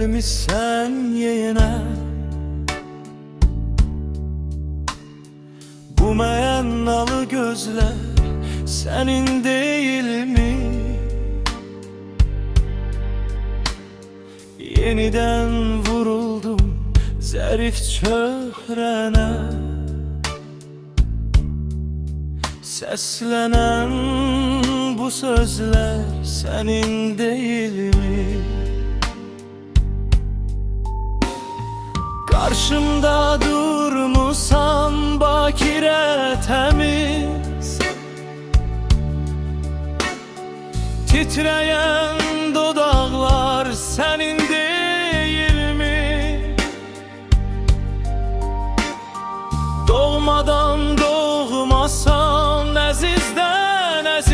gelmişsen yine. Bu meyannalı gözler senin değil mi? Yeniden vuruldum zarif çöhrene. Seslenen bu sözler senin değil mi? Karşımda durmusan bakire temiz, titreyen dudaklar senin değil mi? Doğmadan doğmasan azizden aziz,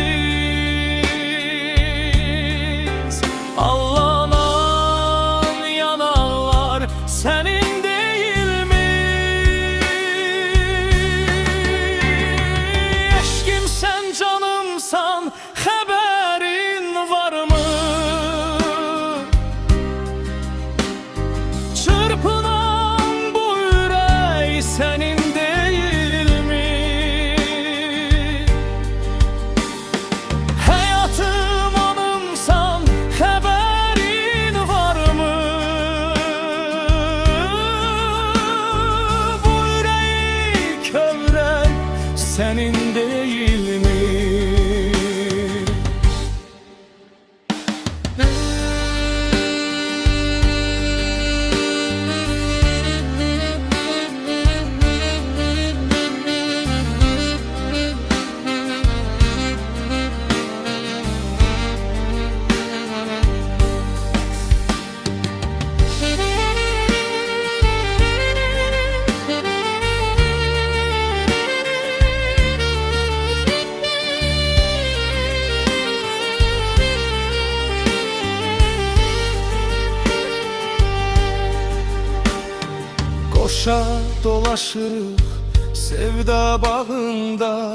allanan yanaklar senin değil mi? Eşkim sen canımsan haberin var mı? Çırpınan bu yürek senin değil mi? Hayatım anımsan haberin var mı? Bu yürek kövrek senin değil mi? Koşa dolaşırıq sevda bağında,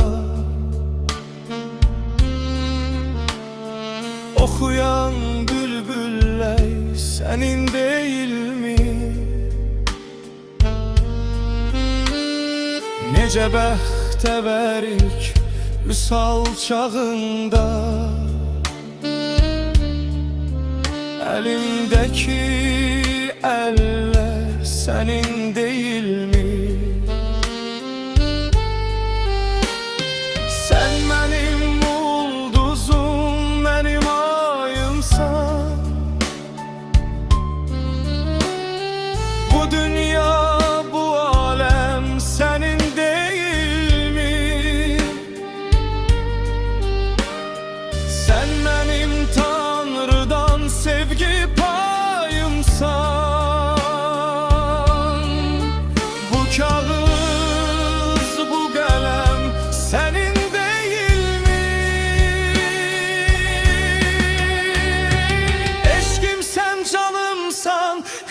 oxuyan bülbüller senin değil mi? Necə bəxtəvərik vüsal çağında, elimdeki eller senin değil mi? Sen benim ulduzum, benim ayımsan. Bu dünya, bu alem senin değil mi? Sen benim Tanrı'dan sevgi payımsan.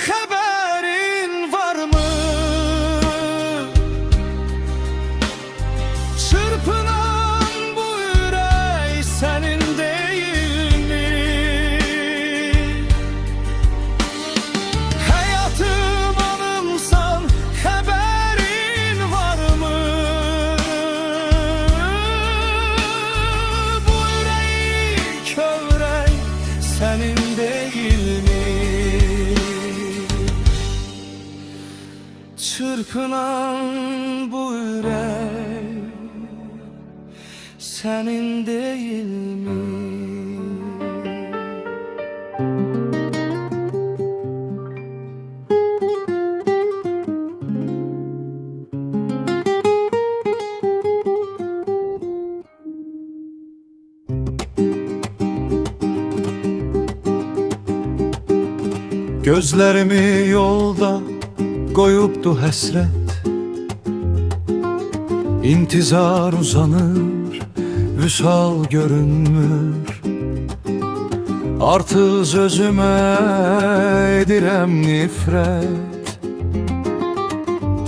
Haberin var mı? Çırpınan bu yürek senin değil mi? Hayatım anımsan haberin var mı? Bu yürek kövrek senin değil mi? Çırpınan bu yürek senin değil mi? Gözlerimi yolda koyuptu həsrət, İntizar uzanır, vüsal görünmür. Artıq özümə edirəm nifrət,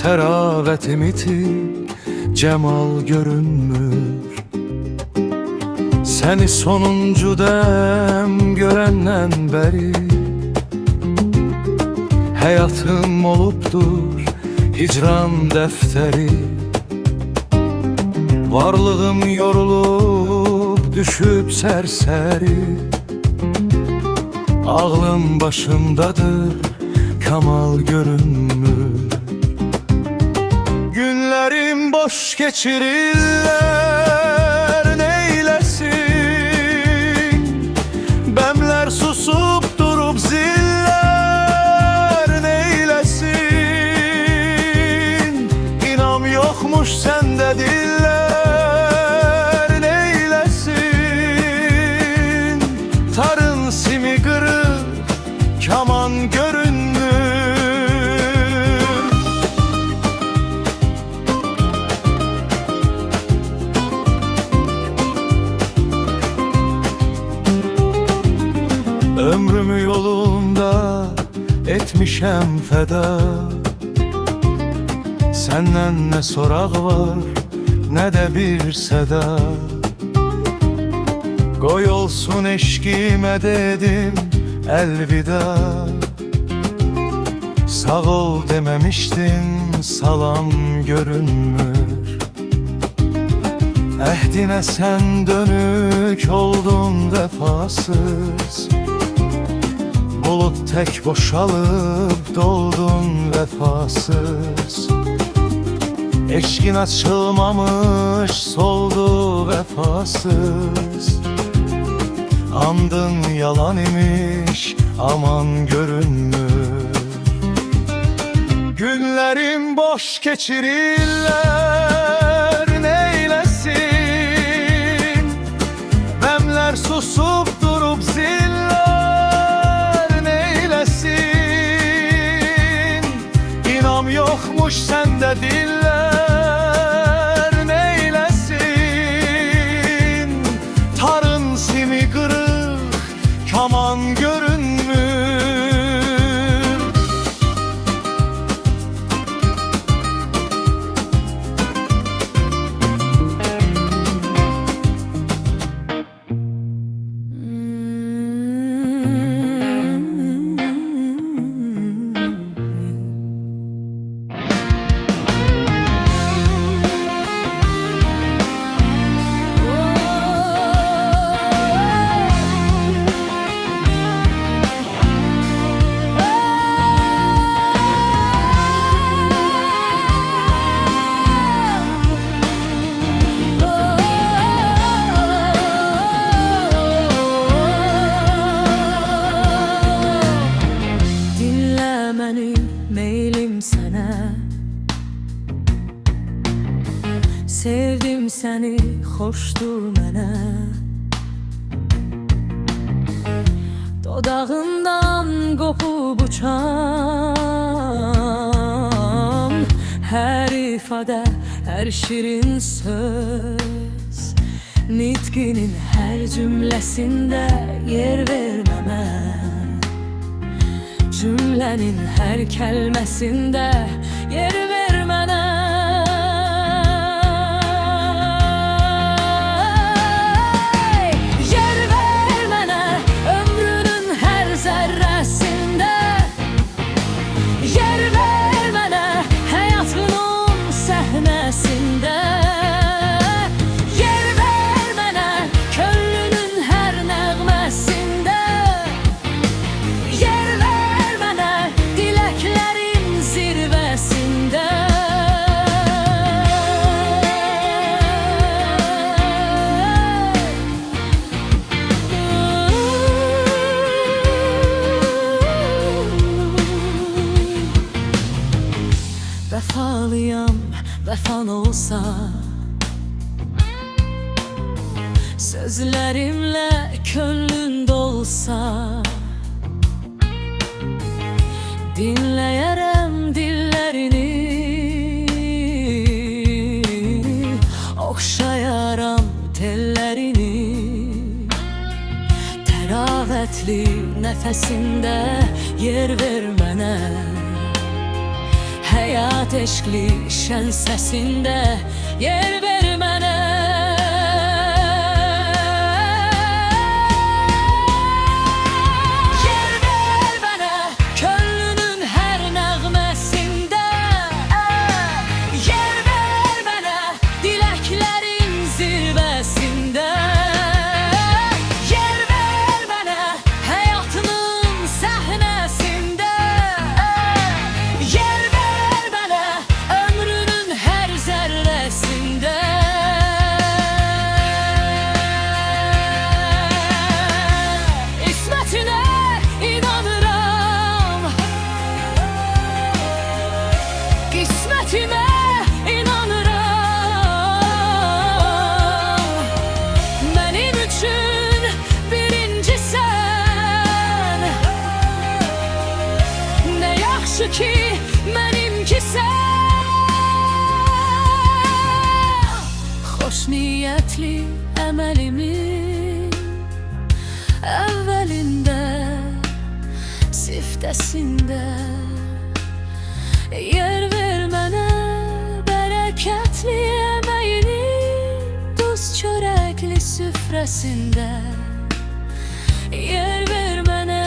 təravətim itir, cemal görünmür. Səni sonuncu dem görəndən bəri Həyatım olubdur hicran dəftəri. Varlığım yorulub düşüb sərsəri. Ağlım başımdadır, kamal görünmür. Günlerim boş geçirirler, neylesin? Bemler susup durup ziller, neylesin? İnam yokmuş sende diller, neylesin? Tarın simi kırık, kaman görünmür. Ömrümü yolunda etmişem feda. Senden ne soraq var, ne de bir seda. Qoy olsun eşkime dedim elvida. Sağ ol dememiştin, salam görünmür. Ehdine sen dönük oldun vefasız. Bulut tek boşalıp doldun vefasız. Eşkin açılmamış soldu vefasız. Andın yalan imiş aman görünmür. Günlerim boş geçirirler, neylesin? Bemler susup durup ziller, neylesin? İnam yokmuş sende diller, neylesin? Tarın simi kırık, kaman görünmür. Meylim sənə, sevdim səni, xoşdur mənə. Dodağından qopub uçan hər ifadə, hər şirin söz, nitqinin hər cümləsində yer verməmə. Cümlenin her kelmesinde yer ver mənə. Yer ver mənə ömrünün her zərrəsində. Yer ver mənə həyatının səhnəsində. Yer ver mənə könlünün hər nəğməsində. Yer ver zirvəsində. Vəfalıyam, vəfan olsa, sözlərimlə könlün dolsa. Dinləyərəm dillerini, oxşayaram tellərini. Təravətli nəfəsində yer ver mənə. Həyat eşqli şən səsində yer ver mənə. Yer ver mənə könlünün hər məlahətli əməlimin əvvəlində, siftəsində yer ver mənə bərəkətli əməyinin duz çörəkli süfrəsində yer ver mənə.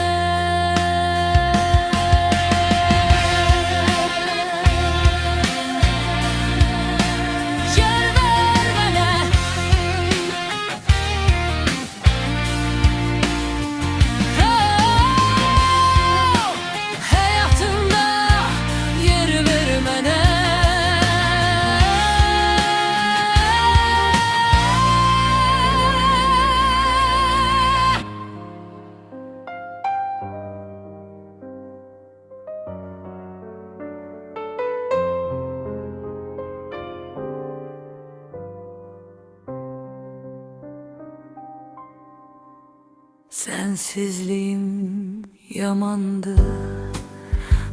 Sensizliğim yamandı,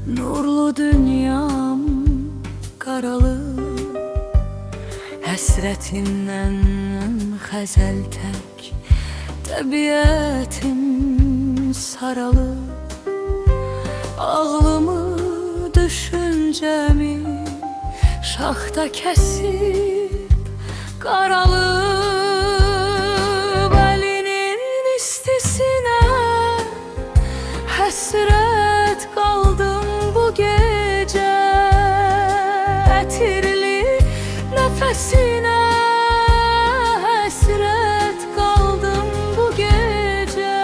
nurlu dünyam karalı. Həsrətindən xəzəl tək təbiətim saralı. Ağlımı, düşüncəmi şaxta kəsib qaralı. Həsrət qaldım bu gecə, ətirli nəfəsinə. Həsrət qaldım bu gecə,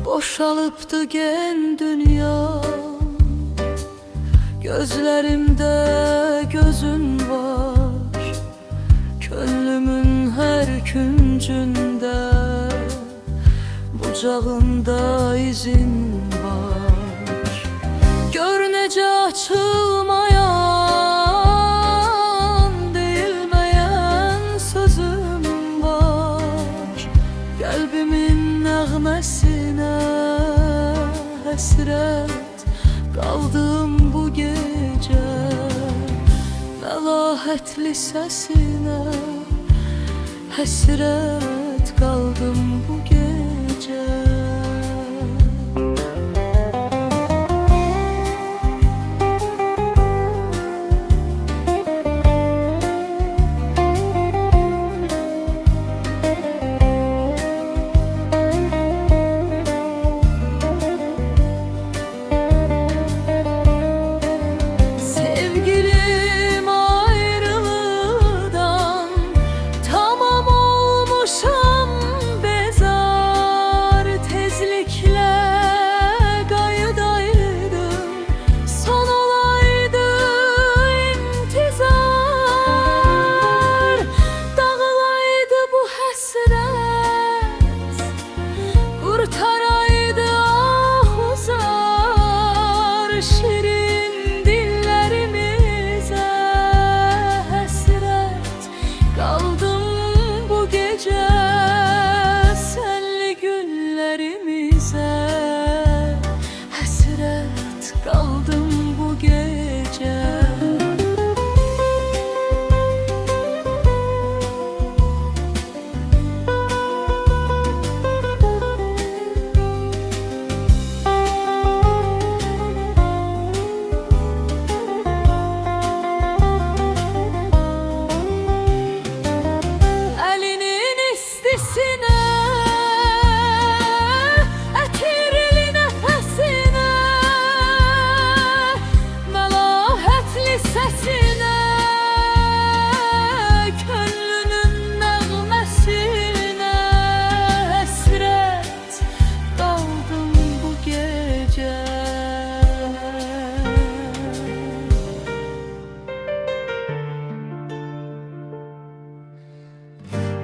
boşalıbdı gen dünya. Gözlərimdə gözün var, könlümün hər küncündə bucağında izin var. Gör necə açılmayan, deyilməyən sözüm var. Qəlbimin nəğməsinə həsrət qaldım bu gecə, məlahətli səsinə həsrət qaldım bu gecə. Şirin dillerimize həsrət qaldım bu gecə, sənli günlərimizə həsrət qaldım bu gecə.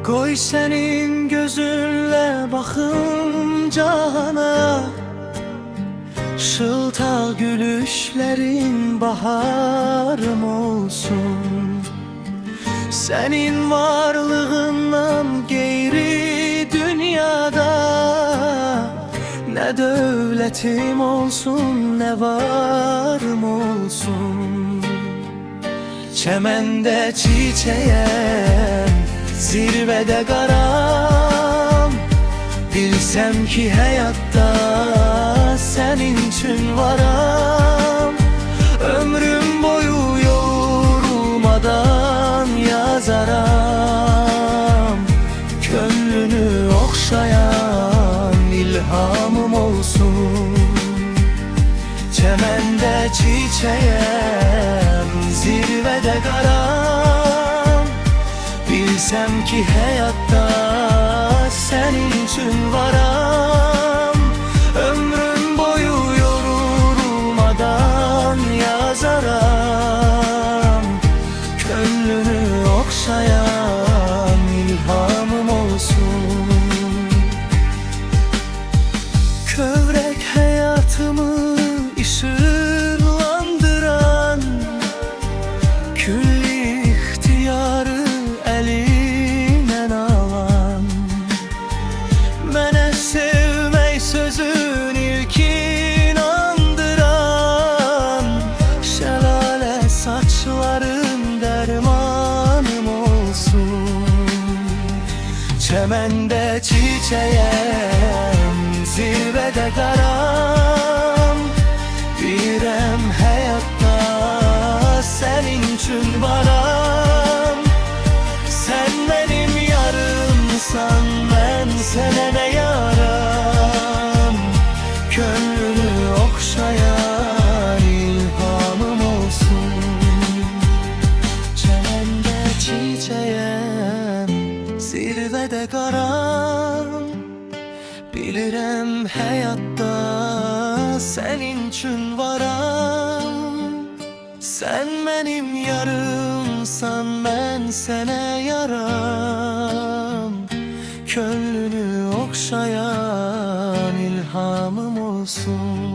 Qoy sənin gözünlə baxım cahana, şıltaq gülüşlərin baharım olsun. Sənin varlığından qeyri dünyada nə dövlətim olsun, nə varım olsun. Çemende çiçeğim, zirvede qaram. Bilsem ki hayatta senin için varam. Ömrüm boyu yorulmadan yazaram. Gönlünü okşayan ilhamım olsun. Çemende çiçeğim, zirvede qaram. Bilsem ki hayatta senin için varam. Ömrüm boyu yorulmadan yazaram. Gönlünü okşayan ilhamım olsun. Kövrek hayatımı ışıklandıran, külli ihtiyarı elinden alan, mənə sevmək sözün ilk inandıran, şelale saçların dermanım olsun. Çemende çiçeğim, zirvede qaram. Bilirəm hayatta senin için varam. Sen benim yarımsan, ben sana ne yaram. Gönlünü okşayan ilhamım olsun. Çemende çiçeğim, zirvede qaram. Bilirəm hayatta senin için varam. Sen benim yarımsan, ben sana yaram. Gönlünü okşayan ilhamım olsun.